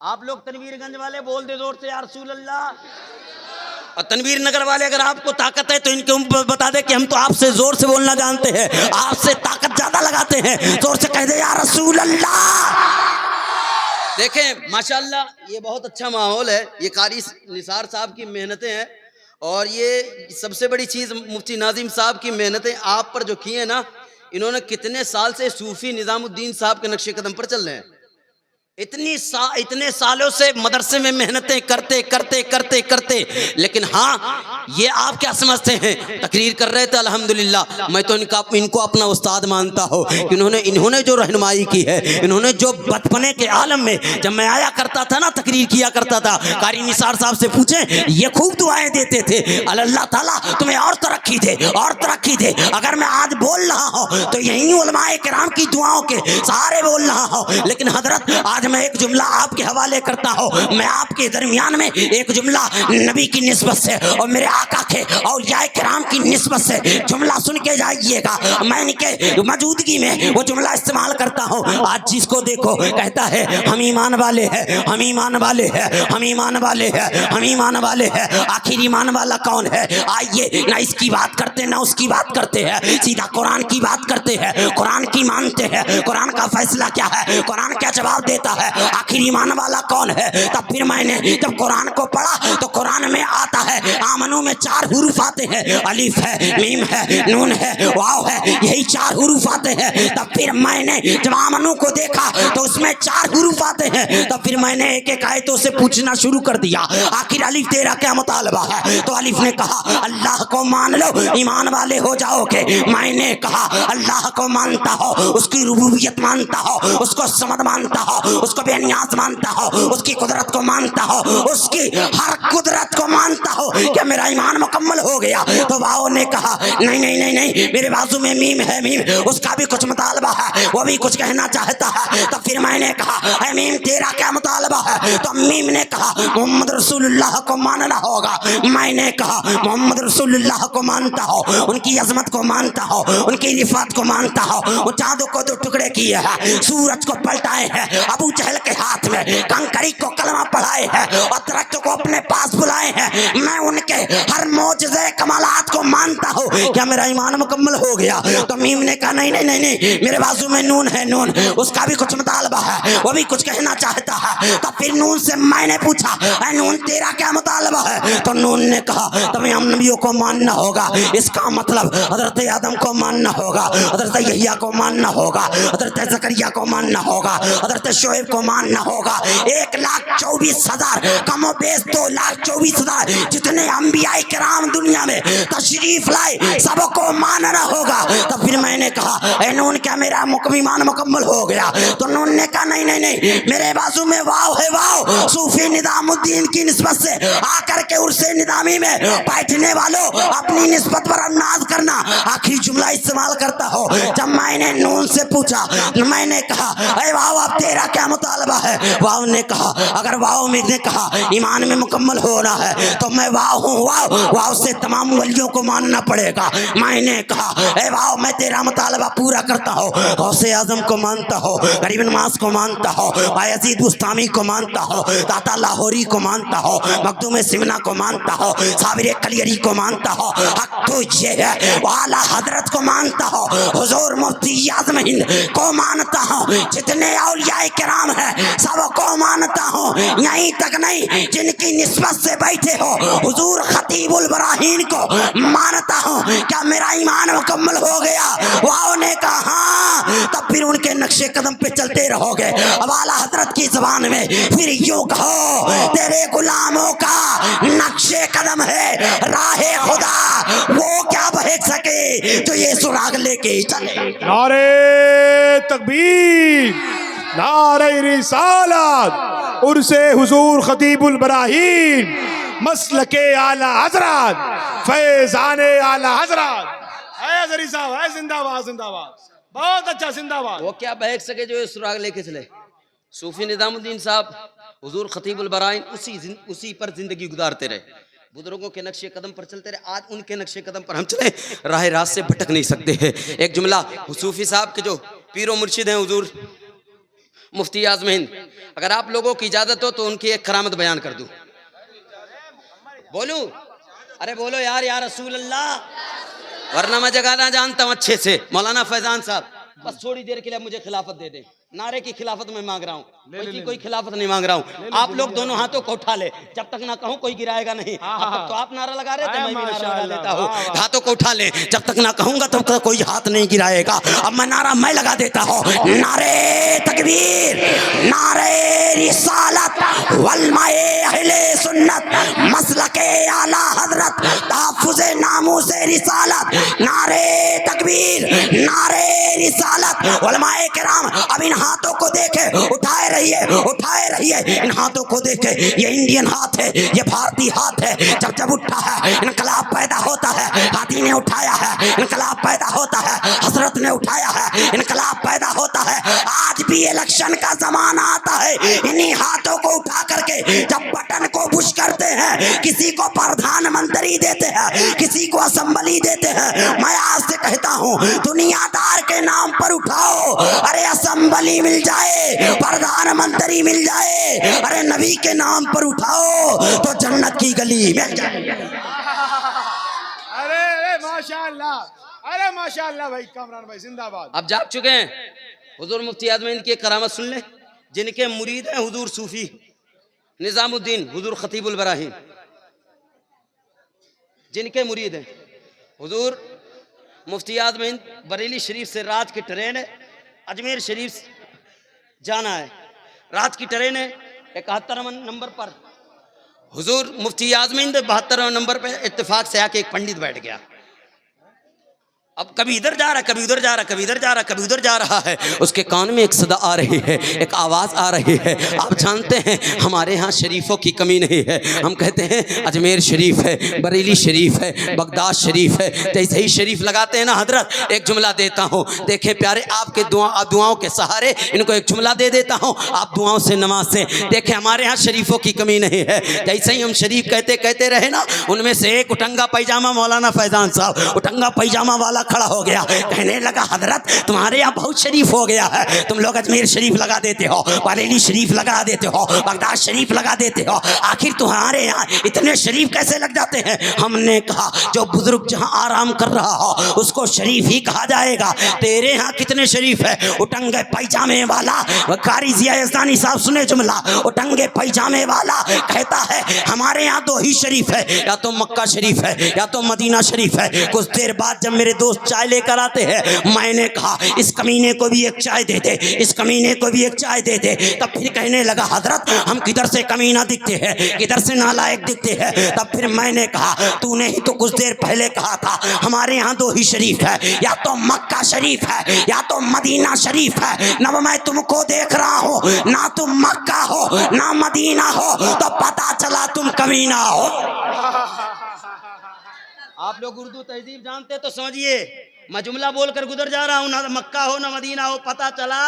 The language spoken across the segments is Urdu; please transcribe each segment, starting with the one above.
آپ لوگ تنویر گنج والے بول دے زور سے یا رسول اللہ. اور تنویر نگر والے اگر آپ کو طاقت ہے تو ان کے بتا دے کہ ہم تو آپ سے زور سے بولنا جانتے ہیں, آپ سے طاقت زیادہ لگاتے ہیں, زور سے کہہ دے یا رسول اللہ. دیکھیں ماشاءاللہ یہ بہت اچھا ماحول ہے, یہ قاری نثار صاحب کی محنتیں ہیں, اور یہ سب سے بڑی چیز مفتی ناظم صاحب کی محنتیں آپ پر جو کی ہیں نا, انہوں نے کتنے سال سے صوفی نظام الدین صاحب کے نقش قدم پر چل رہے ہیں. اتنے سالوں سے مدرسے میں محنتیں کرتے کرتے کرتے کرتے, لیکن ہاں یہ آپ کیا سمجھتے ہیں, تقریر کر رہے تھے الحمدللہ, میں تو ان کو اپنا استاد مانتا ہوں کہ انہوں نے جو رہنمائی کی ہے, انہوں نے جو بچپنے کے عالم میں جب میں آیا کرتا تھا نا, تقریر کیا کرتا تھا, قاری نثار صاحب سے پوچھیں, یہ خوب دعائیں دیتے تھے, اللہ تعالیٰ تمہیں اور ترقی دے اور ترقی دے. اگر میں آج بول رہا ہوں تو یہی علماء کرام کی دعاؤں کے سہارے بول رہا ہوں. لیکن حضرت آج میں ایک جملہ آپ کے حوالے کرتا ہوں, میں آپ کے درمیان میں ایک جملہ نبی کی نسبت سے اور میرے آقا کے اولیاء کرام کی نسبت سے جملہ سن کے جائیے گا. میں ان کے موجودگی میں وہ جملہ استعمال کرتا ہوں. آج جس کو دیکھو کہتا ہے ہم ایمان والے ہیں, ہم ایمان والے ہیں, ہم ایمان والے ہیں, ہم ایمان والے ہیں. آخر ایمان والا کون ہے؟ آئیے نہ اس کی بات کرتے نہ اس کی بات کرتے ہیں, سیدھا قرآن کی بات کرتے ہیں, قرآن کی مانتے ہیں. قرآن کا فیصلہ کیا ہے, قرآن کیا جواب دیتا ہے, آخر ایمان والا کون ہے؟ تب پھر میں نے جب قرآن کو پڑھا تو قرآن میں آتا ہے آمنو میں 4 حروف آتے ہیں, الف ہے, میم ہے, نون ہے, واو ہے, یہی 4 حروف آتے ہیں. تب پھر میں نے جب آمنو کو دیکھا تو اس میں 4 حروف آتے ہیں. تب پھر میں نے ایک ایک آیتوں سے پوچھنا شروع کر دیا, آخر الف تیرا کیا مطالبہ ہے؟ تو الف نے کہا اللہ کو مان لو ایمان والے ہو جاؤ گے. میں نے کہا اللہ کو مانتا ہو, اس کی ربوبیت مانتا ہو, اس کو صمد مانتا ہو, اس کو بے نیاز مانتا ہو, اس کی قدرت کو مانتا ہو, اس کی ہر قدرت کو مانتا ہو, کیا میرا ایمان مکمل ہو گیا؟ تو واؤ نے کہا نہیں نہیں نہیں نہیں, میرے بازو میں میم ہے, میم اس کا بھی کچھ مطالبہ ہے, وہ بھی کچھ کہنا چاہتا ہے. تو پھر میں نے کہا اے میم تیرا کیا مطالبہ ہے؟ تو میم نے کہا محمد رسول اللہ کو ماننا ہوگا. میں نے کہا محمد رسول اللہ کو مانتا ہو, ان کی عظمت کو مانتا ہو, ان کی رفعت کو مانتا ہو, وہ چاندوں کو 2 ٹکڑے کیے ہیں, سورج کو پلٹائے ہیں, ابو جہل کے ہاتھ میں کنکری کو کلمہ پڑھائے ہیں, اور درخت کو اپنے پاس بلائے ہیں. میں ان کے ہر معجزے کمالات کو مانتا ہوں, کیا میرا ایمان مکمل ہو گیا؟ تو میم نے کہا نہیں نہیں نہیں نہیں, میرے بازو میں نون ہے, نون اس کا بھی کچھ مطالبہ ہے, وہ بھی کچھ کہنا چاہتا ہے. تو پھر نون سے میں نے پوچھا اے نون تیرا کیا مطالبہ ہے؟ تو نون نے کہا تمام نبیوں کو ماننا ہوگا. اس کا مطلب حضرت آدم کو ماننا ہوگا, حضرت یحییٰ کو ماننا ہوگا, حضرت زکریا کو ماننا ہوگا, حضرت شعیب کو ماننا ہوگا. 1,24,000 کم و بیش 2,24,000 جتنے انبیاء کرام دنیا میں تشریف لائے سب کو ماننا ہوگا. تو پھر میں نے کہا اے نون کیا میرا ایمان مکمل ہو گیا؟ تو نون نے کہا نہیں نہیں نہیں, میرے بازو میں واو ہے, واو صوفی نظام الدین کی نسبت سے آ کر کے عرص نظامی میں بیٹھنے والوں اپنی نسبت پر انداز کرنا آخری جملہ استعمال کرتا ہو. جب میں نے نون سے پوچھا میں نے کہا اے واو اب تیرا کیا مطالبہ ہے؟ واو نے کہا اگر واو میں نے کہا ایمان میں مکمل ہونا ہے تو میں واو ہوں, واو واو سے تمام ولیوں کو ماننا پڑے گا. میں نے کہا اے واو میں تیرا مطالبہ پورا کرتا ہوں, غوث اعظم کو مانتا ہو, غریب نواز کو مانتا ہو, بایزید بستامی کو مانتا ہو, داتا لاہوری کو مانتا ہو, مخدوم سمنا کو مانتا ہو, صابر کلیری کو مانتا ہو, حق تو یہ ہے اعلیٰ حضرت کو مانتا ہو, حضور مفتی اعظم ہند کو مانتا ہوں, جتنے اولیاء کرام ہیں سب کو مانتا ہوں. یہیں تک نہیں جن کی نسبت سے بیٹھے ہو حضور خطیب البراہین کو مانتا ہوں. کیا میرا ایمان مکمل ہو گیا؟ واؤ نے کہا ہاں. تب پھر ان کے نقش قدم پہ چلتے رہو گے. اب اعلیٰ حضرت کی زبان میں پھر یوں کہو تیرے غلاموں کا نقش قدم ہے راہ خدا, وہ کیا بہک سکے تو یہ سراغ لے کے چلے. نعرہ تکبیر, نعرہ رسالت, عرس حضور خطیب البراہیم, مسلک اعلی حضرات, فیضان اعلی حضرات. اے عزری صاحب, اے زندہ باد, زندہ باد, بہت اچھا, زندہ باد. وہ کیا بہک سکے جو یہ سراغ لے کے چلے. صوفی نظام الدین صاحب حضور خطیب البراہیم اسی پر زندگی گزارتے رہے, بزرگوں کے نقش قدم پر چلتے رہے. آج ان کے نقش قدم پر ہم چلیں, راہ راست سے بھٹک نہیں سکتے ہیں. ایک جملہ صوفی صاحب کے جو پیر و مرشد ہیں حضور مفتی اعظم ہند، اگر آپ لوگوں کی اجازت ہو تو ان کی ایک کرامت بیان کر دوں. بولوں؟ ارے بولو یار، یا رسول اللہ، ورنہ میں جگہ نہ جانتا ہوں اچھے سے. مولانا فیضان صاحب بس تھوڑی دیر کے لیے مجھے خلافت دے دیں. نعرے کی خلافت میں مانگ رہا ہوں، کوئی خلافت نہیں مانگ رہا ہوں. آپ لوگ دونوں ہاتھوں کو اٹھا لے، جب تک نہ کہوں کوئی گرائے گا نہیں. اب تک تو آپ نعرہ لگا رہے تھے، میں بھی نعرہ لگا دیتا ہوں. ہاتھوں کو اٹھا لیں، جب تک نہ کہوں گا تب تک کوئی ہاتھ نہیں گرائے گا. اب میں نعرہ میں لگا دیتا ہوں. نعرے تکبیر، نعرے رسالت، علماء اہل سنت، مسلک اعلی حضرت، تحفظ ناموس رسالت. نعرے تکبیر، نعرے رسالت. علماء کرام اب ان ہاتھوں کو دیکھے، اٹھائے رہیے، اٹھائے رہیے. ان ہاتھوں کو دیکھے، یہ انڈین ہاتھ ہے، یہ بھارتی ہاتھ ہے. جب جب اٹھا ہے انقلاب پیدا ہوتا ہے. ہاتھی نے اٹھایا ہے انقلاب پیدا ہوتا ہے، حضرت نے اٹھایا ہے انقلاب پیدا ہوتا ہے. آج بھی الیکشن کا زمانہ آتا ہے، انہی ہاتھوں کو اٹھا کر کے جب بٹن کو پش کرتے ہیں، کسی کو پردھان منتری دیتے ہیں، کسی کو اسمبلی دیتے ہیں. میں آج سے کہتا ہوں، دنیا دار کے نام پر اٹھاؤ، ارے اسمبلی مل جائے، پردھان منتری مل جائے. ارے نبی کے نام پر اٹھاؤ تو جنت کی گلی مل جائے. ارے ماشاء اللہ، ارے ماشاء اللہ بھائی کامران بھائی زندہ باد. اب جاگ چکے ہیں. حضور مفتی اعظم ہند کی ایک کرامت سن لیں، جن کے مرید ہیں حضور صوفی نظام الدین حضور خطیب البراہیم، جن کے مرید ہیں. حضور مفتی اعظم ہند بریلی شریف سے رات کی ٹرین ہے، اجمیر شریف جانا ہے. رات کی ٹرین ہے 71 نمبر پر. حضور مفتی اعظم ہند 72 نمبر پہ اتفاق سے آ کے ایک پنڈت بیٹھ گیا. اب کبھی ادھر جا رہا، کبھی ادھر جا رہا، کبھی ادھر جا رہا، کبھی ادھر جا رہا ہے. اس کے کان میں ایک صدا آ رہی ہے، ایک آواز آ رہی ہے. آپ جانتے ہیں ہمارے ہاں شریفوں کی کمی نہیں ہے. ہم کہتے ہیں اجمیر شریف ہے، بریلی شریف ہے، بغداد شریف ہے. جیسے ہی شریف لگاتے ہیں نا حضرت، ایک جملہ دیتا ہوں. دیکھیں پیارے، آپ کے دعاؤں کے سہارے ان کو ایک جملہ دے دیتا ہوں، آپ دعاؤں سے نوازیں. دیکھیں ہمارے ہاں شریفوں کی کمی نہیں ہے. جیسے ہی ہم شریف کہتے رہے نا، ان میں سے ایک اٹنگا پیجامہ مولانا فیضان صاحب، اٹنگا پیجامہ والا کھڑا ہو گیا. کہنے لگا حضرت تمہارے یہاں بہت شریف ہو گیا ہے، تم لوگ اجمیر شریف لگا دیتے ہو، بریلی شریف لگا دیتے ہو، بغداد شریف لگا دیتے ہو، آخر تمہارے یہاں اتنے شریف کیسے لگ جاتے ہیں؟ ہم نے کہا جو بزرگ جہاں آرام کر رہا ہو اس کو شریف ہی کہا جائے گا. تیرے ہاں کتنے شریف ہے؟ اٹنگے پیجامے والا قاری ضیاء یزدانی صاحب سنے جملہ. اٹنگے پیجامے والا کہتا ہے ہمارے یہاں دو ہی شریف ہے، یا تو مکہ شریف ہے یا تو مدینہ شریف ہے. کچھ دیر بعد جب میرے دوست چائے لے کر آتے ہیں، میں نے کہا اس کمینے کو بھی ایک چائے دے دے، اس کمینے کو بھی ایک چائے دے دے. تب پھر کہنے لگا حضرت ہم کدھر سے کمینہ دکھتے ہیں، کدھر سے نالائق دکھتے ہیں. تب پھر میں نے کہا تو نے ہی تو کچھ دیر پہلے کہا تھا ہمارے یہاں دو ہی شریف ہے، یا تو مکہ شریف ہے یا تو مدینہ شریف ہے. نہ میں تم کو دیکھ رہا ہوں، نہ تم مکہ ہو نہ مدینہ ہو، تو پتا چلا تم کمینہ ہو. آپ لوگ اردو تہذیب جانتے تو سمجھیے، میں جملہ بول کر گزر جا رہا ہوں، نہ مکہ ہو نہ مدینہ ہو، پتا چلا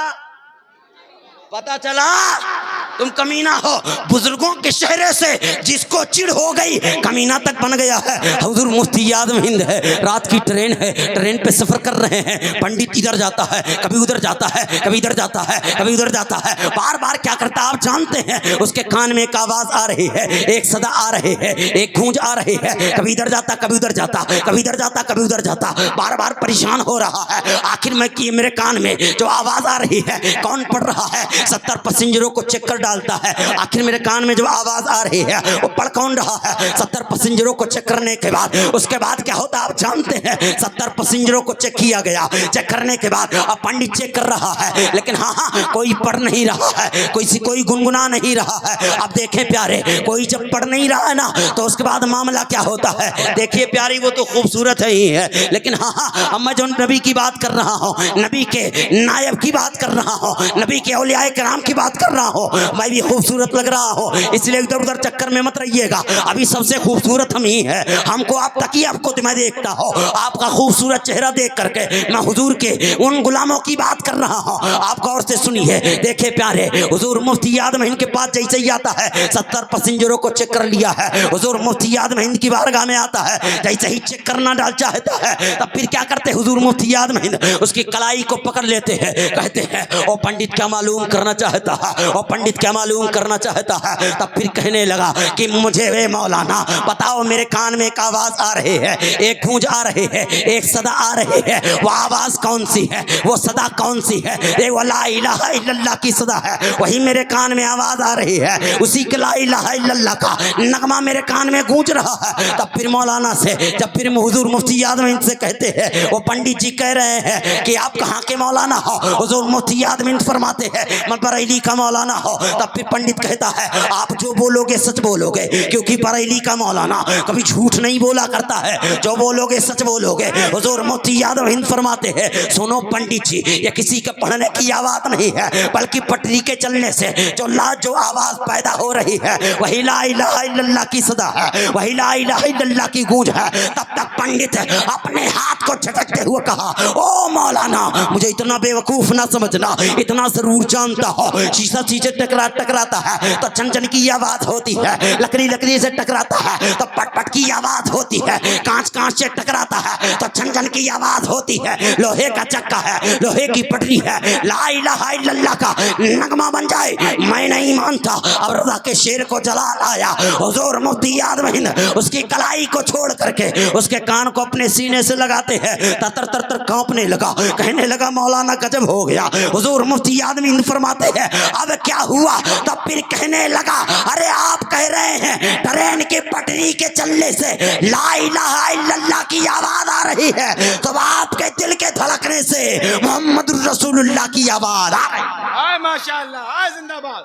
تم کمینہ ہو. بزرگوں کے چہرے سے جس کو چڑ ہو گئی کمینہ تک بن گیا ہے. حضور مفتی اعظم ہند ہے، رات کی ٹرین ہے، ٹرین پہ سفر کر رہے ہیں. پنڈت ادھر جاتا ہے، کبھی ادھر جاتا ہے، کبھی ادھر جاتا ہے، کبھی ادھر جاتا ہے. بار بار کیا کرتا آپ جانتے ہیں؟ اس کے کان میں ایک آواز آ رہی ہے، ایک صدا آ رہی ہے، ایک گونج آ رہی ہے. کبھی ادھر جاتا، کبھی ادھر جاتا، کبھی ادھر جاتا، کبھی ادھر جاتا. بار بار پریشان ہو رہا ہے. آخر میں کی میرے کان میں جو آواز آ رہی ہے کون پڑھ رہا ہے؟ 70 پیسنجروں کو چیک کر ڈالتا ہے. آخر میرے کان میں جو آواز آ رہی ہے وہ پڑھ کون رہا ہے؟ 70 پیسنجروں کو چیک کرنے کے بعد اس کے بعد کیا ہوتا آپ جانتے ہیں؟ 70 پیسنجروں کو چیک کیا گیا. چیک کرنے کے بعد اب پنڈت چیک کر رہا ہے، لیکن ہاں کوئی پڑھ نہیں رہا ہے، کوئی گنگنا نہیں رہا ہے. اب دیکھیں پیارے، کوئی جب پڑھ نہیں رہا ہے نا تو اس کے بعد معاملہ کیا ہوتا ہے؟ دیکھیے پیاری، وہ تو خوبصورت ہے ہی ہے، لیکن ہاں اب میں جو نبی کی بات کر رہا ہوں، نبی کے نائب کی بات کر رہا ہوں، نبی کے اولیاء کرام کی بات کر رہا ہوں. میں بھی خوبصورت لگ رہا ہوں، اس لیے ادھر ادھر چکر میں مت رہیے گا، ابھی سب سے خوبصورت ہم ہی ہیں، ہم کو آپ تک ہی آپ کو میں دیکھتا ہوں، آپ کا خوبصورت چہرہ دیکھ کر کے میں حضور کے ان غلاموں کی بات کر رہا ہوں۔ آپ غور سے سنیے، دیکھے پیارے، حضور مفتی اعظم ہند کے پاس جیسے ہی آتا ہے 70 پیسنجروں کو چیک کر لیا ہے، حضور مفتی اعظم ہند کی بارگاہ میں آتا ہے، جیسے ہی چیک کرنا ڈال چاہتا ہے تب پھر کیا کرتے حضور مفتی اعظم ہند اس کی کلائی کو پکڑ لیتے ہیں، کہتے ہیں او پنڈت کیا معلوم کرنا چاہتا ہے، او پنڈت کیا معلوم کرنا چاہتا ہے، تب پھر کہنے لگا کہ مجھے اے مولانا بتاؤ، میرے کان میں ایک آواز آ رہی ہے، ایک گونج آ رہی ہے، ایک صدا آ رہی ہے، وہ آواز کون سی ہے، وہ صدا کون سی ہے؟ وہ لا الہ الا اللہ کی صدا ہے، وہی میرے کان میں آواز آ رہی ہے، اسی کے لا الہ الا اللہ کا نغمہ میرے کان میں گونج رہا ہے۔ تب پھر مولانا سے جب پھر حضور مفتی اعظم ہند سے کہتے ہیں وہ پنڈت جی کہہ رہے ہیں کہ آپ کہاں کے مولانا ہو؟ حضور مفتی اعظم ہند فرماتے ہیں میں بریلی کا مولانا ہو۔ تب پھر پنڈت کہتا ہے آپ جو بولو گے سچ بولو گے، کیونکہ بریلی کا مولانا کبھی جھوٹ نہیں بولا کرتا ہے، جو بولو گے سچ بولو گے۔ حضور مفتی اعظم ہند فرماتے ہیں سنو پنڈت جی، یہ کسی کے پڑھنے کی آواز نہیں ہے، بلکہ پٹری کے چلنے سے جو آواز پیدا ہو رہی ہے وہی لا الہ الا اللہ کی صدا ہے، وہی لا الہ الا اللہ کی گونج ہے۔ تب تک پنڈت اپنے ہاتھ کو جھٹکتے ہوئے کہا او مولانا مجھے اتنا بے وقوف نہ سمجھنا، اتنا ضرور جانتا ہو، شیشہ شیشے ٹکراتا ہے تو چن چن کی آواز ہوتی ہے، لکڑی سے ٹکراتا ہے تو پٹ پٹ کی آواز ہوتی ہے، کانچ سے ٹکراتا ہے تو چھن چھن کی آواز ہوتی ہے، لوہے کا چکا ہے، لوہے کی پٹری ہے، لا الہ الا اللہ کا نغمہ بن جائے میں نہیں مانتا۔ اور رضا کے شیر کو جلا لایا حضور مفتی اعظم ہند اس کی کلائی کو چھوڑ کر کے اس کے کان کو اپنے سینے سے لگاتے ہیں، تر تر تر کانپنے لگا، کہنے لگا مولانا گجب ہو گیا۔ حضور مفتی اعظم ہند فرماتے ہیں اب کیا ہوا؟ تب پھر کہنے لگا ارے آپ کہہ رہے ہیں ٹرین کی پٹری کے چلنے سے لا الہ الا اللہ کی آواز آ رہی ہے، تو آپ کے دل کے دھڑکنے سے محمد رسول اللہ کی آواز آ رہی ہے۔ آئے ماشاءاللہ، آئے زندہ باد،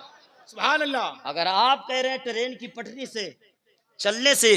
سبحان اللہ۔ اگر آپ کہہ رہے ہیں ٹرین کی پٹری سے چلنے سے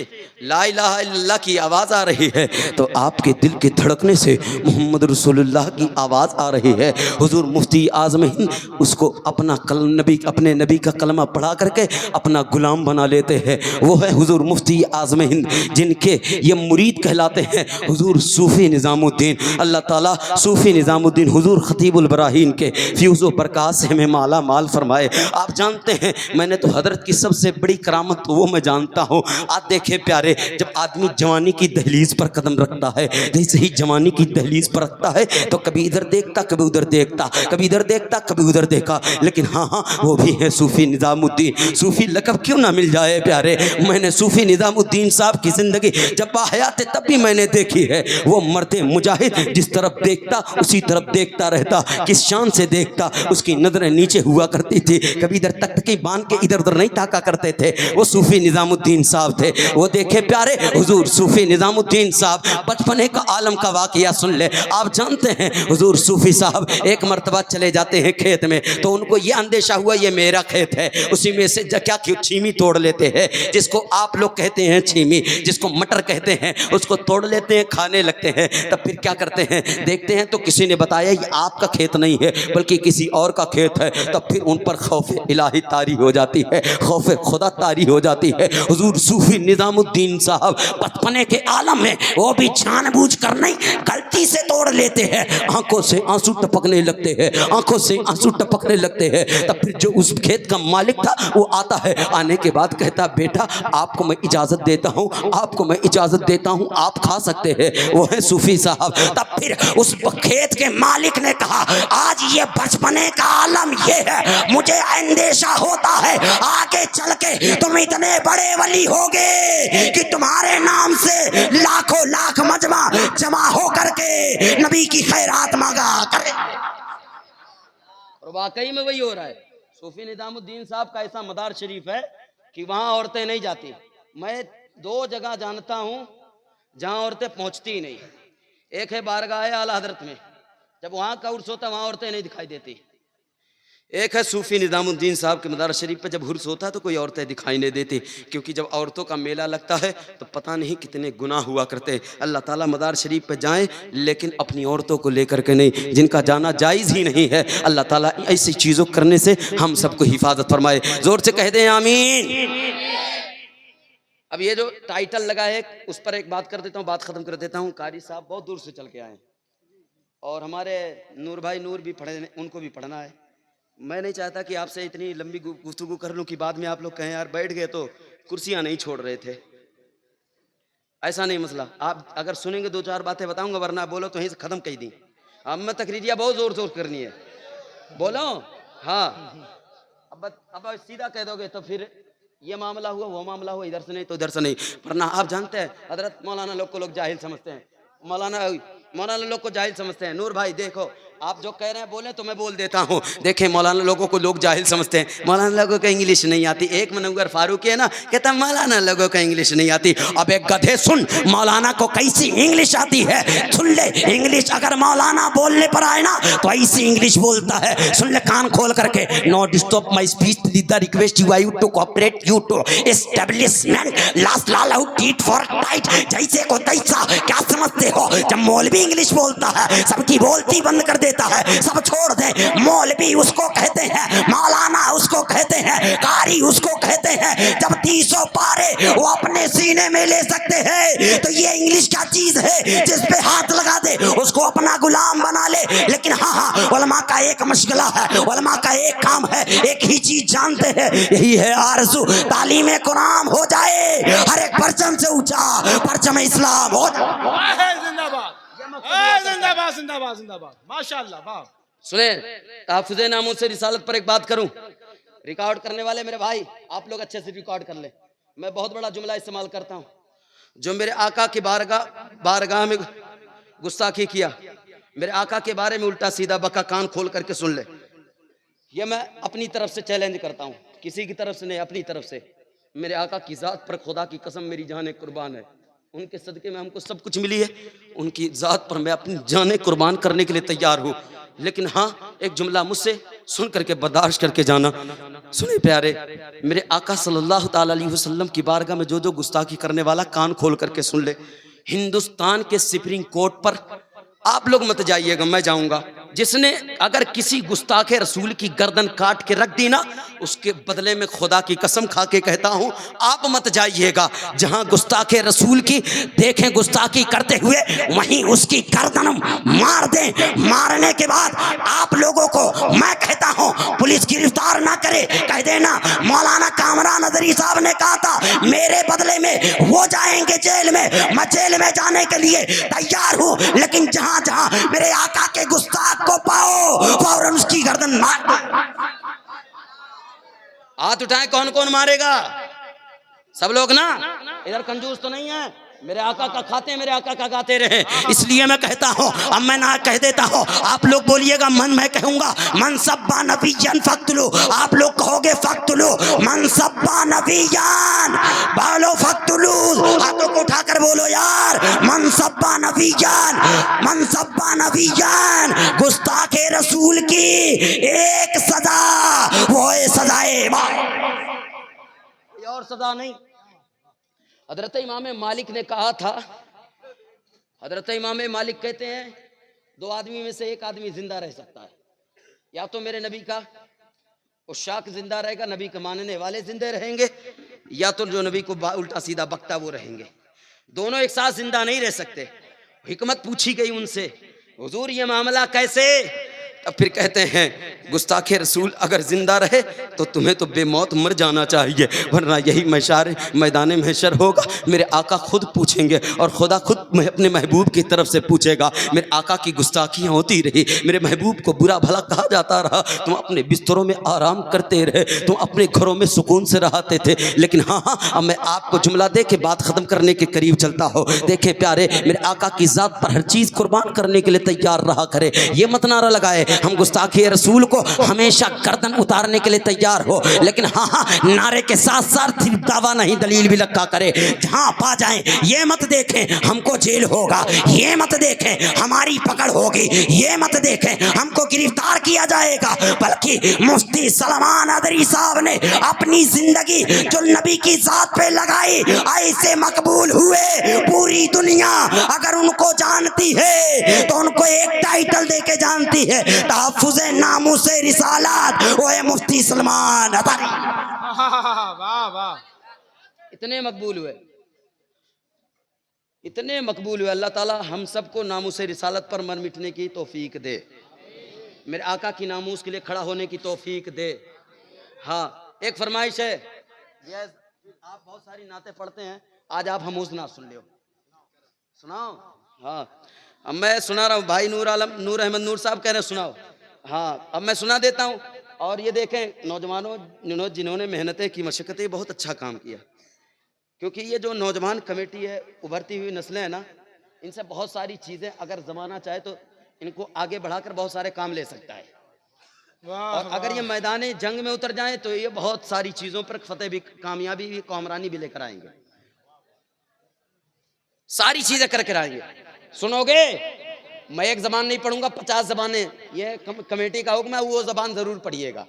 لا الہ الا اللہ کی آواز آ رہی ہے، تو آپ کے دل کے دھڑکنے سے محمد رسول اللہ کی آواز آ رہی ہے۔ حضور مفتی اعظم ہند اس کو اپنے نبی کا کلمہ پڑھا کر کے اپنا غلام بنا لیتے ہیں۔ وہ ہے حضور مفتی اعظم ہند جن کے یہ مرید کہلاتے ہیں حضور صوفی نظام الدین۔ اللہ تعالیٰ صوفی نظام الدین حضور خطیب البراہین کے فیوز و برکات سے ہمیں مالا مال فرمائے۔ آپ جانتے ہیں میں نے تو حضرت کی سب سے بڑی کرامت وہ میں جانتا ہوں، آپ دیکھیں پیارے، جب آدمی جوانی کی دہلیز پر قدم رکھتا ہے، جیسے ہی جوانی کی دہلیز پر رکھتا ہے تو کبھی ادھر دیکھتا کبھی ادھر دیکھتا، کبھی ادھر دیکھتا کبھی ادھر دیکھا، لیکن ہاں وہ بھی ہے صوفی نظام الدین۔ صوفی لقب کیوں نہ مل جائے پیارے، میں نے صوفی نظام الدین صاحب کی زندگی جب حیات تب بھی میں نے دیکھی ہے۔ وہ مرد مجاہد جس طرف دیکھتا اسی طرف دیکھتا رہتا، کس شان سے دیکھتا، اس کی نظریں نیچے ہوا کرتی تھی، کبھی ادھر تک باندھ کے ادھر ادھر نہیں تاکا کرتے تھے۔ وہ صوفی نظام الدین صاحب تھے۔ وہ دیکھے پیارے حضور صوفی نظام الدین صاحب بچپنے کا عالم کا واقعہ سن لے۔ آپ جانتے ہیں حضور صوفی صاحب ایک مرتبہ چلے جاتے ہیں کھیت میں، تو ان کو یہ اندیشہ ہوا یہ میرا کھیت ہے، اسی میں سے کیا چھیمی توڑ لیتے ہیں، جس کو آپ لوگ کہتے ہیں چھیمی، جس کو مٹر کہتے ہیں، اس کو توڑ لیتے ہیں کھانے لگتے ہیں۔ تب پھر کیا کرتے ہیں، دیکھتے ہیں تو کسی نے بتایا یہ آپ کا کھیت نہیں ہے بلکہ کسی اور کا کھیت ہے۔ تب پھر ان پر خوف الہی طاری ہو جاتی ہے، خوف خدا طاری ہو جاتی ہے۔ حضور صوفی نظام الدین صاحب بچپنے کے عالم میں وہ بھی جان بوجھ کر نہیں غلطی سے توڑ لیتے ہیں، آنکھوں سے آنسو ٹپکنے لگتے ہیں، آنکھوں سے آنسو ٹپکنے لگتے ہیں۔ تب پھر جو اس کھیت کا مالک تھا وہ آتا ہے، آنے کے بعد کہتا بیٹا آپ کو میں اجازت دیتا ہوں، آپ کو میں اجازت دیتا ہوں، آپ کھا سکتے ہیں۔ وہ ہے صوفی صاحب۔ تب پھر اس کھیت کے مالک نے کہا آج یہ بچپنے کا عالم یہ ہے، مجھے اندیشہ ہوتا ہے آگے چل کے تم اتنے بڑے ولی ہوگے کہ تمہارے نام سے لاکھوں لاکھ مجمع جمع ہو کر کے نبی کی خیرات مانگا کرے۔ اور واقعی میں وہی ہو رہا ہے۔ صوفی نظام الدین صاحب کا ایسا مدار شریف ہے کہ وہاں عورتیں نہیں جاتی۔ میں 2 جگہ جانتا ہوں جہاں عورتیں پہنچتی ہی نہیں۔ ایک ہے بارگاہ اعلیٰ حضرت میں، جب وہاں کا عرس ہوتا ہے وہاں عورتیں نہیں دکھائی دیتی۔ ایک ہے صوفی نظام الدین صاحب کے مدارس شریف پہ جب حرس ہوتا ہے تو کوئی عورتیں دکھائی نہیں دیتی، کیونکہ جب عورتوں کا میلہ لگتا ہے تو پتہ نہیں کتنے گناہ ہوا کرتے ہیں۔ اللہ تعالیٰ مدارس شریف پہ جائیں لیکن اپنی عورتوں کو لے کر کے نہیں، جن کا جانا جائز ہی نہیں ہے۔ اللہ تعالیٰ ایسی چیزوں کرنے سے ہم سب کو حفاظت فرمائے، زور سے کہہ دیں آمین۔ اب یہ جو ٹائٹل لگا ہے اس پر ایک بات کر دیتا ہوں، بات ختم کر دیتا ہوں۔ قاری صاحب بہت دور سے چل کے آئے ہیں اور ہمارے نور بھائی نور بھی پڑھے، ان کو بھی پڑھنا ہے۔ میں نہیں چاہتا کہ آپ سے اتنی لمبی گفتگو کر لوں کہ بعد میں آپ لوگ کہیں یار بیٹھ گئے تو کرسیاں نہیں چھوڑ رہے تھے، ایسا نہیں مسئلہ۔ آپ اگر سنیں گے دو چار باتیں بتاؤں گا، ورنہ بولو تو یہیں سے ختم کہہ دیں۔ اب میں تقریریہ بہت زور زور کرنی ہے، بولو ہاں۔ اب سیدھا کہہ دو گے تو پھر یہ معاملہ ہوا وہ معاملہ ہوا، ادھر سے نہیں تو ادھر سے نہیں، ورنہ آپ جانتے ہیں حضرت مولانا لوگ کو لوگ جاہل سمجھتے ہیں، مولانا لوگ کو جاہل سمجھتے ہیں۔ نور بھائی دیکھو آپ جو کہہ رہے ہیں بولیں تو میں بول دیتا ہوں۔ دیکھیں مولانا لوگوں کو لوگ جاہل سمجھتے ہیں، مولانا لوگوں کو انگلش نہیں آتی۔ ایک منور فاروقی ہے نا کہتا مولانا لوگوں کو انگلش نہیں آتی۔ اب ایک گدھے سن، مولانا کو کیسی انگلش آتی ہے، سن لے انگلش۔ اگر مولانا بولنے پر آئے نا تو ایسی انگلش بولتا ہے، سن لے کان کھول کر کے۔ No disturb my speech with the request you I to cooperate you to establishment last لا لاؤ ٹیٹ فار ٹائٹ، جیسے کو تیسا۔ کیا سمجھتے ہو جب مولوی انگلش بولتا ہے سب کی بولتی بند کر دیتا ہے، سب چھوڑ دیں۔ مولوی اس کو کہتے ہیں، مولانا اس کو کہتے ہیں، قاری اس کو کہتے ہیں جب 300 پارے وہ اپنے سینے میں لے سکتے ہیں تو یہ انگلش کیا چیز ہے جس پہ ہاتھ لگا دے اس کو اپنا غلام بنا لے۔ لیکن ہاں علماء کا ایک مشغلہ ہے، علماء کا ایک کام ہے، ایک ہی چیز جانتے ہیں، یہی ہے آرزو تعلیم قرآن ہو جائے، ہر ایک پرچم سے اونچا پرچم اسلام ہو جائے۔ زندہ باد، زندہ باد، زندہ باد، زندہ باد، ماشاءاللہ۔ واہ، سنیں تحفظ ناموس رسالت پر ایک بات کروں، ریکارڈ کرنے والے میرے بھائی آپ لوگ اچھے سے ریکارڈ کر لیں۔ میں بہت بڑا جملہ استعمال کرتا ہوں، جو میرے آقا کی بارگاہ میں گستاخی کیا، میرے آقا کے بارے میں الٹا سیدھا بکا، کان کھول کر کے سن لے۔ یہ میں اپنی طرف سے چیلنج کرتا ہوں، کسی کی طرف سے نہیں، اپنی طرف سے۔ میرے آقا کی ذات پر خدا کی قسم میری جان قربان ہے، ان کے صدقے میں ہم کو سب کچھ ملی ہے، ان کی ذات پر میں اپنی جانیں قربان کرنے کے لیے تیار ہوں۔ لیکن ہاں ایک جملہ مجھ سے سن کر کے برداشت کر کے جانا۔ سنیں پیارے، میرے آقا صلی اللہ تعالیٰ علیہ وسلم کی بارگاہ میں جو گستاخی کرنے والا کان کھول کر کے سن لے۔ ہندوستان کے سپریم کورٹ پر آپ لوگ مت جائیے گا، میں جاؤں گا۔ جس نے اگر کسی گستاخ رسول کی گردن کاٹ کے رکھ دی نا، اس کے بدلے میں خدا کی قسم کھا کے کہتا ہوں آپ مت جائیے گا۔ جہاں گستاخ رسول کی دیکھیں گستاخی کرتے ہوئے وہیں اس کی گردن مار دیں۔ مارنے کے بعد آپ لوگوں کو میں کہتا ہوں پولیس گرفتار نہ کرے، کہہ دینا مولانا کامران نظری صاحب نے کہا تھا میرے بدلے میں وہ جائیں گے جیل میں، میں جیل میں جانے کے لیے تیار ہوں۔ لیکن جہاں جہاں میرے آقا کے گستاخ کو پاؤ فوراً اس کی گردن مار دو۔ ہاتھ اٹھائیں، کون کون مارے گا؟ سب لوگ نا، ادھر کنجوس تو نہیں ہے، میرے آقا کا کھاتے ہیں، میرے آقا کا گاتے رہے۔ اس لیے میں کہتا ہوں، اب میں نہ کہہ دیتا ہوں، آپ لوگ بولیے گا میں کہوں گا من سبا نبیان فقتلو، آپ لوگ کہو گے فقتلو، من سبا نبیان بولو فقتلو، ہاتھوں کو اٹھا کر بولو یار، من سبا نبیان، من سبا نبیان، گستاخ رسول کی ایک سزا، وہ ہے سزائے کوئی اور سزا نہیں۔ حضرت امام مالک نے کہا تھا، حضرت امام مالک کہتے ہیں دو آدمی میں سے ایک آدمی زندہ رہ سکتا ہے، یا تو میرے نبی کا عشاق زندہ رہے گا، نبی کے ماننے والے زندہ رہیں گے، یا تو جو نبی کو الٹا سیدھا بکتا وہ رہیں گے، دونوں ایک ساتھ زندہ نہیں رہ سکتے۔ حکمت پوچھی گئی ان سے حضور یہ معاملہ کیسے؟ اب پھر کہتے ہیں گستاخ رسول اگر زندہ رہے تو تمہیں تو بے موت مر جانا چاہیے، ورنہ یہی میدان محشر ہوگا، میرے آقا خود پوچھیں گے اور خدا خود اپنے محبوب کی طرف سے پوچھے گا۔ میرے آقا کی گستاخیاں ہوتی رہی، میرے محبوب کو برا بھلا کہا جاتا رہا، تم اپنے بستروں میں آرام کرتے رہے، تم اپنے گھروں میں سکون سے رہتے تھے۔ لیکن ہاں اب میں آپ کو جملہ دے کے بات ختم کرنے کے قریب چلتا ہوں۔ دیکھیں پیارے، میرے آقا کی ذات پر ہر چیز قربان کرنے کے لیے تیار رہا کرے، یہ مت نعرہ لگائے ہم گستاخی رسول کو ہمیشہ گردن اتارنے کے لیے تیار ہو، لیکن ہاں نعرے کے ساتھ ساتھ صرف دعویٰ نہیں دلیل بھی لگا کرے. جہاں پا جائیں یہ مت دیکھیں ہم کو جیل ہوگا، یہ مت دیکھیں ہماری پکڑ ہوگی، یہ مت دیکھیں ہم کو گرفتار کیا جائے گا، بلکہ مفتی سلمان ادری صاحب نے اپنی زندگی جو نبی کی ذات پہ لگائی ایسے مقبول ہوئے. پوری دنیا اگر ان کو جانتی ہے تو ان کو ایک ٹائٹل دے کے جانتی ہے، تحفظ ناموس رسالات، وہ ہے مفتی سلمان ادری. واہ واہ. اتنے مقبول ہوئے، اتنے مقبول ہوئے. اللہ تعالیٰ ہم سب کو ناموس رسالت پر مر مٹنے کی توفیق دے، میرے آقا کی ناموس کے لیے کھڑا ہونے کی توفیق دے. ہاں ایک فرمائش ہے، آپ بہت ساری نعتیں پڑھتے ہیں، آج آپ حموز نعت سن لیو، سناؤ. ہاں اب میں سنا رہا ہوں، بھائی نور عالم نور احمد نور صاحب کہہ رہے ہیں سناؤ. ہاں اب میں سنا دیتا ہوں. اور یہ دیکھیں نوجوانوں جنہوں نے محنتیں کی، مشقتیں، بہت اچھا کام کیا، کیونکہ یہ جو نوجوان کمیٹی ہے، ابھرتی ہوئی نسلیں ہیں نا، ان سے بہت ساری چیزیں اگر زمانہ چاہے تو ان کو آگے بڑھا کر بہت سارے کام لے سکتا ہے. اور اگر یہ میدان جنگ میں اتر جائیں تو یہ بہت ساری چیزوں پر فتح بھی، کامیابی بھی، کامرانی بھی لے کر آئیں گے، ساری چیزیں کر کے آئیں گے. سنو گے میں ایک زبان نہیں پڑھوں گا، 50 زبانیں، یہ کمیٹی کا حکم ہے، وہ زبان ضرور پڑھیے گا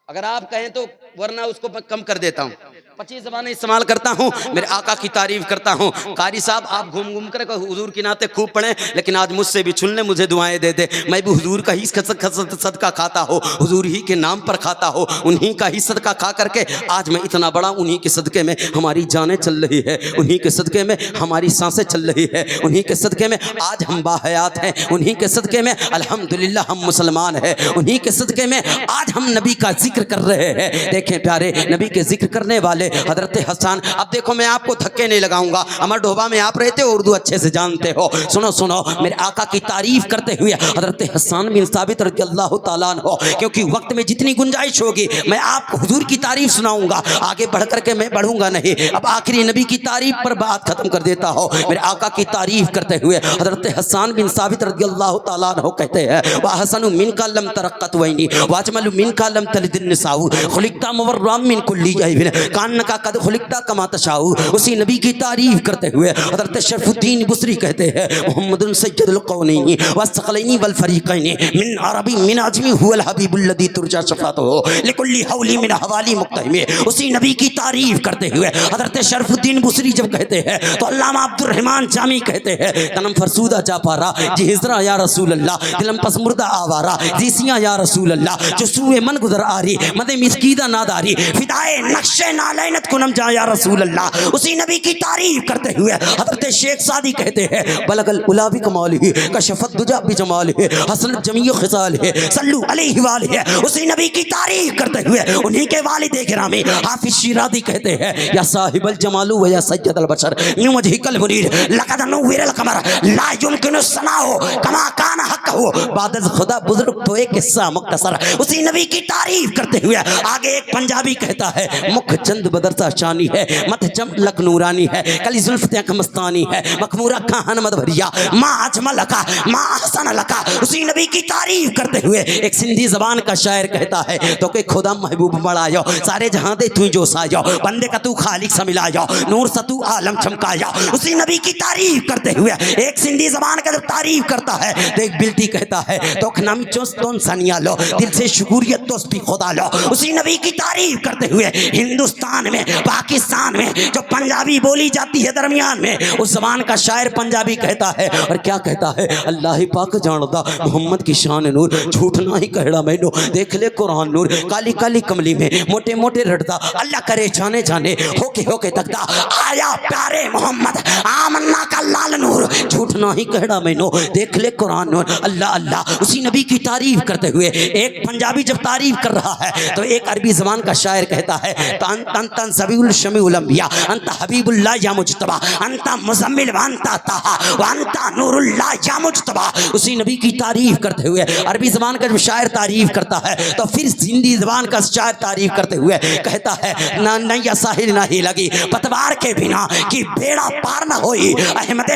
اگر آپ کہیں تو، ورنہ اس کو کم کر دیتا ہوں. 25 زبانیں استعمال کرتا ہوں، میرے آقا کی تعریف کرتا ہوں. قاری صاحب آپ گھوم گھوم کر حضور کی نعتیں خوب پڑھیں، لیکن آج مجھ سے بھی چھن لیں، مجھے دعائیں دے دے، میں بھی حضور کا ہی صدقہ کھاتا ہو، حضور ہی کے نام پر کھاتا ہو، انہی کا ہی صدقہ کھا کر کے آج میں اتنا بڑا، انہی کے صدقے میں ہماری جانیں چل رہی ہے، انہی کے صدقے میں ہماری سانسیں چل رہی ہے، انہی کے صدقے میں آج ہم باحیات ہیں، انہی کے صدقے میں الحمدللہ ہم مسلمان ہیں، انہی کے صدقے میں آج ہم نبی کا ذکر کر رہے ہیں. دیکھیں پیارے نبی کے ذکر کرنے والے حضرت حسان، اب دیکھو میں آپ کو دھکے نہیں لگاؤں گا، امر ڈھوبا میں آپ رہتے ہو، اردو اچھے سے جانتے ہو. سنو میرے آقا کی تعریف کرتے ہوئے حضرت حسان بن ثابت رضی اللہ تعالیٰ عنہ، کیونکہ وقت میں جتنی گنجائش ہوگی میں آپ کو حضور کی تعریف سناؤں گا، آگے بڑھ کر کے میں بڑھوں گا نہیں. اب آخری نبی کی تعریف پر بات ختم کر دیتا ہوں. میرے آقا کی تعریف کرتے ہوئے حضرت حسان بن ثابت رضی اللہ تعالیٰ عنہ کہتے ہیں، وَأَحْسَنُ مِنْكَ لَمْ تَرَقَّتْ وَعَيْنِي وَأَجْمَلُ مِنْكَ لَمْ تَلِدِ النِّسَاءُ خُلِقْتَ مُبَرًّا مِنْ كُلِّ عَيْبٍ كَأَنَّكَ قَدْ خُلِقْتَ كَمَا تَشَاءُ. اسی نبی کی تعریف کرتے ہوئے حضرت شرف الدین بصری کہتے ہیں، محمد سید القونین والثقلین والفریقین من عربی من عجمی هو الحبیب الذی ترجى شفاعته لكل حول من حوالی مقتحم. اسی نبی کی تعریف کرتے ہوئے حضرت شرف الدین بصری جب کہتے ہیں تو علامہ عبد الرحمن جامی کہتے ہیں، تنم فرسودہ جا پارا جی ہزرا یا رسول اللہ، دلم پسمردہ آوارا جیسیاں یا رسول اللہ، جو سوئے من گزر آری مد مسکیدہ ناداری فدائے نقش نالینت کنم جا یا رسول اللہ. اسی نبی کی تعریف کرتے ہوئے حضرت شیخ سعدی کہتے ہیں، بلغ العلا بکمالہ کشفت دجا بجمالہ حسنت جمیع خصالہ صلو علیہ وآلہ. اسی نبی کی تعریف کرتے ہوئے انہی کے والد گرامی حافظ شیرازی کہتے ہیں، یا صاحب الجمال و یا سید البشر من وجهک المنیر لقد نور القمر لا يمکن الثناء کما کان حقہ بعد از خدا بزرگ تو ایک قصہ مختصر. اسی نبی کی تعریف کرتے ہوئے آگے ایک پنجابی کہتا ہے، مکھ چند بدرتا شانی ہے، مت چم لک نورانی ہے، کلی زلف تیک مستانی ہے، مخمورہ کہن مد بھریا ماں اجمل لکا ماں احسن لکا. اسی نبی کی تعریف کرتے ہوئے ایک سندھی زبان کا شاعر کہتا ہے، تو کہ خدا محبوب بڑا جاؤ، سارے جہاں دے تو جو سا جاؤ، بندے کا تو خالق سے ملا جاؤ، نور سے تو عالم چمکا جاؤ. اسی نبی کی تعریف کرتے ہوئے ایک سندھی زبان کا جب تعریف کرتا ہے تو ایک بلٹی کہتا ہے، تو نام چوستون سنیا لو دل سے شکریت تو بھی خدا لو. اسی نبی کی تعریف کرتے ہوئے ہندوستان میں، پاکستان میں جو پنجابی بولی جاتی ہے درمیان میں، اس زبان کا شاعر پنجابی کہتا ہے، اور کیا کہتا ہے، اللہ ہی پاک جاندا محمد کی شان نور، جھوٹ نہ ہی کہڑا مینو، دیکھ لے قرآن نور، کالی کالی کملی میں موٹے موٹے رڑتا، اللہ کرے جانے جانے ہو کے تکتا، آیا پیارے محمد آمنا کا لال نور، جھوٹ نہ ہی کہڑا مینو، دیکھ لے قرآن نور، اللہ اللہ. اسی نبی کی تعریف کرتے ہوئے ایک پنجابی جب تعریف کر رہا ہے تو ایک عربی زبان کا شاعر کہتا ہے، انت سبیل الشمیع الانبیاء انت حبیب اللہ یا مجتبی انت مزمل وانت طٰہٰ وانت نور اللہ یا مجتبی. اسی نبی کی تعریف کرتے ہوئے عربی زبان کا جب شاعر تعریف کرتا ہے تو پھر ہندی زبان کا شاعر تعریف کرتے ہوئے کہتا ہے، نہ یا ساحل نہ ہی لگی پتوار کے بنا کہ بیڑا پار نہ ہوئی، احمد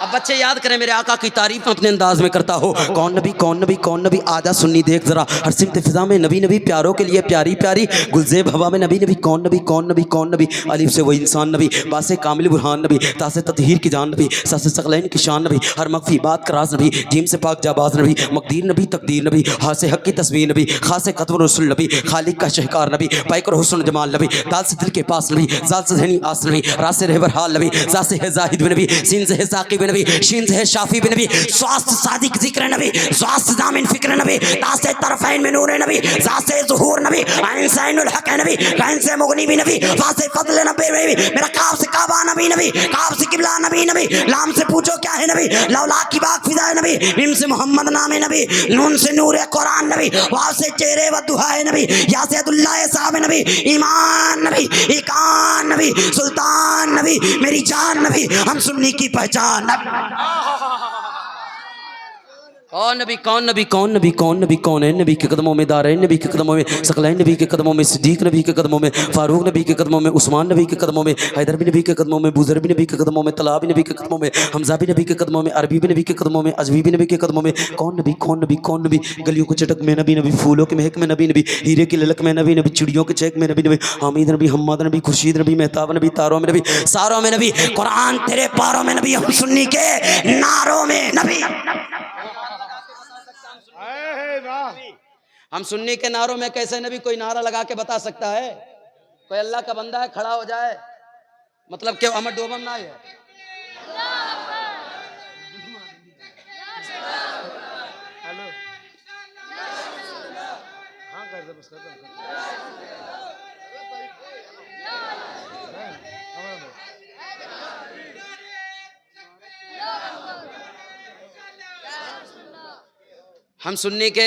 اب بچے یاد کریں میرے آقا کی تعریف میں اپنے انداز میں کرتا ہو. کون نبی کون نبی کون نبی, آجا سنی دیکھ ذرا ہر سمت فضا میں نبی نبی, پیاروں کے لیے پیاری پیاری گلزیب ہوا میں نبی نبی. کون نبی کون نبی کون نبی, الف سے وہ انسان نبی, با سے کامل برہان نبی, تا سے تطہیر کی جان نبی, سا سے ثقلین کی شان نبی, ہر مخفی بات کا راز نبی, جیم سے پاک جاباز نبی, مقدیر نبی تقدیر نبی, ہا سے حق کی تصویر نبی, خا سے قطب رسول نبی, خالق کا شہکار نبی, پائک اور حسن جمال نبی, دال سے دل کے پاس نبی, زال سے ذہنی آس نبی, راز سے رہبر حال نبی, زا سے ہے زاہد بن نبی, سین سے ہے ساقی بن نبی, شین سے ہے شافی بن نبی, سواس سے صادق ذکر نبی, زواس سے ضامن فکر نبی, تا سے طرفین میں نور نبی, زا سے ظہور نبی, عین سے عین الحق نبی, عین سے مغنی بھی نبی, فا سے فضل نبی نبی, میرا کاف سے کعبہ نبی نبی, کاف سے قبلہ نبی نبی, لام سے پوچھو کیا ہے نبی, لولا کی باغ فضا نبی, میم سے محمد نام نبی, نون سے نور قرآن نبی, واو سے چہرے و دہائے نبی, یا سے عبداللہ صاحب نبی, ایمان نبی, ایکان نبی, سلطان نبی, میری جان نبی, ہم سنی کی پہچان نبی. کون نبی کون نبی کون نبی کون نبی, کون ہے نبی کے قدموں میں, دارین نبی کے قدموں میں, ثقلین نبی کے قدموں میں, صدیق نبی کے قدموں میں, فاروق نبی کے قدموں میں, عثمان نبی کے قدموں میں, حیدر بھی نبی کے قدموں میں, بوذر بھی نبی کے قدموں میں, طلحہ بھی نبی کے قدموں میں, حمزہ بھی نبی کے قدموں میں, عربی بھی نبی کے قدموں میں, عجمی بھی نبی کے قدموں میں. کون نبی کون نبی کون نبی, گلیوں کو چٹک میں نبی نبی, پھولوں کے مہک میں نبی نبی, ہیرے کی للک میں نبی نبی, چڑیوں کے چہک میں نبی نبی, حامد نبی, حماد نبی, خورشید نبی, مہتاب نبی, تاروں میں نبی, ساروں میں نبی, قرآن تیرے پاروں میں نبی, ہم سنی کے ناروں میں نبی. ہم سنی کے نعروں میں کیسے نبی, کوئی نعرہ لگا کے بتا سکتا ہے؟ کوئی اللہ کا بندہ ہے کھڑا ہو جائے, مطلب کہ امر ڈوبم نہ ہے. ہم سننے کے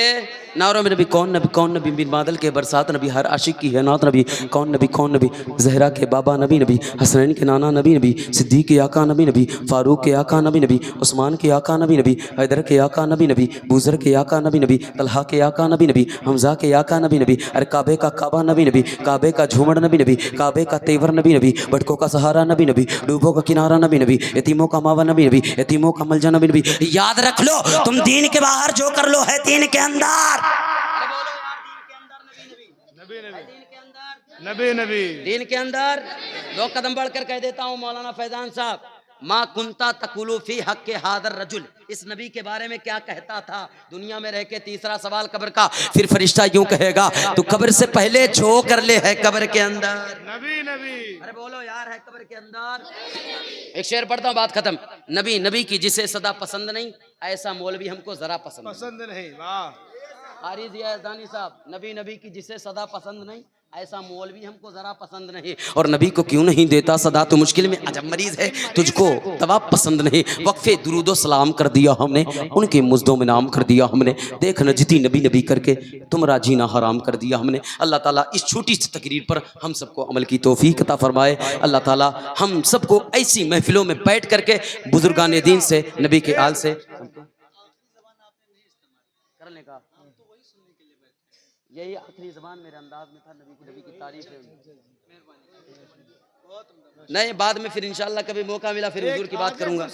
نعروں میں نبی کون نبی, بن بادل کے برسات نبی, ہر عاشق کی ہے نعت نبی. کون نبی, زہرا کے بابا نبی نبی, حسنین کے نانا نبی نبی, صدیق کے آقا نبی نبی, فاروق کے آقا نبی نبی, عثمان کے آقا نبی نبی, حیدر کے آقا نبی نبی, بوذر کے آقا نبی نبی, طلحہ کے آقا نبی نبی, حمزہ کے آقا نبی نبی, ارے کعبے کا کعبہ نبی نبی, کعبے کا جھومر نبی نبی, کعبے کا تیور نبی نبی, بھٹکوں کا سہارا نبی نبی, ڈوبوں کا کنارہ نبی نبی, یتیموں کا ماوا نبی نبی, یتیموں کا ملجا نبی نبی. یاد رکھ لو تم دین کے باہر جو کر لو ہے دین کے اندر. نبی نبی دین کے اندر. دو قدم بڑھ کر کہہ دیتا ہوں مولانا فیضان صاحب, ما کنتا تقولو فی حق حاضر رجل, اس نبی کے بارے میں کیا کہتا تھا دنیا میں رہ کے. تیسرا سوال قبر کا, پھر فرشتہ یوں کہے گا تو قبر سے پہلے چھو کر لے ہے قبر کے اندر. نبی نبی, ارے بولو یار ہے قبر کے اندر. ایک شعر پڑھتا ہوں بات ختم. نبی کی جسے صدا پسند نہیں, ایسا مولوی ہم کو ذرا پسند نہیں. واہ, عارض یزدانی صاحب, نبی کی جسے صدا پسند نہیں, ایسا مولوی ہم کو ذرا پسند نہیں. اور نبی کو کیوں نہیں دیتا صدا, تو مشکل میں عجب مریض ہے, تجھ کو دوا پسند نہیں. وقفے درود و سلام کر دیا ہم نے, ان کے مزدوں میں نام کر دیا ہم نے, دیکھ نجتی نبی کر کے تمہارا جینا حرام کر دیا ہم نے. اللہ تعالیٰ اس چھوٹی سی تقریر پر ہم سب کو عمل کی توفیق عطا فرمائے. اللہ تعالیٰ ہم سب کو ایسی محفلوں میں بیٹھ کر کے بزرگان دین سے, نبی کے آل سے کرنے کا, یہی آخری زبان میرے انداز میں تھا. نبی کی تعریف ہے. نہیں, بعد میں پھر انشاءاللہ کبھی موقع ملا پھر حضور کی بات کروں گا.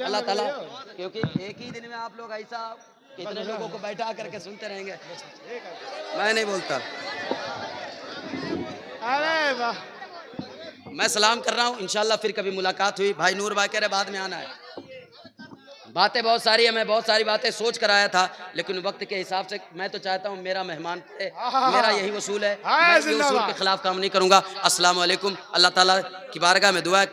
اللہ تعالیٰ, کیونکہ ایک ہی دن میں آپ لوگ ایسا کتنے لوگوں کو بیٹھا کر کے سنتے رہیں گے, میں نہیں بولتا. میں سلام کر رہا ہوں, انشاءاللہ پھر کبھی ملاقات ہوئی. بھائی نور بھائی کہہ رہے بعد میں آنا ہے. باتیں بہت ساری ہیں, میں بہت ساری باتیں سوچ کر آیا تھا, لیکن وقت کے حساب سے میں تو چاہتا ہوں میرا مہمان پڑھے. میرا یہی اصول ہے, میں اس اصول کے خلاف کام نہیں کروں گا. السلام علیکم. اللہ تعالیٰ کی بارگاہ میں دعا ہے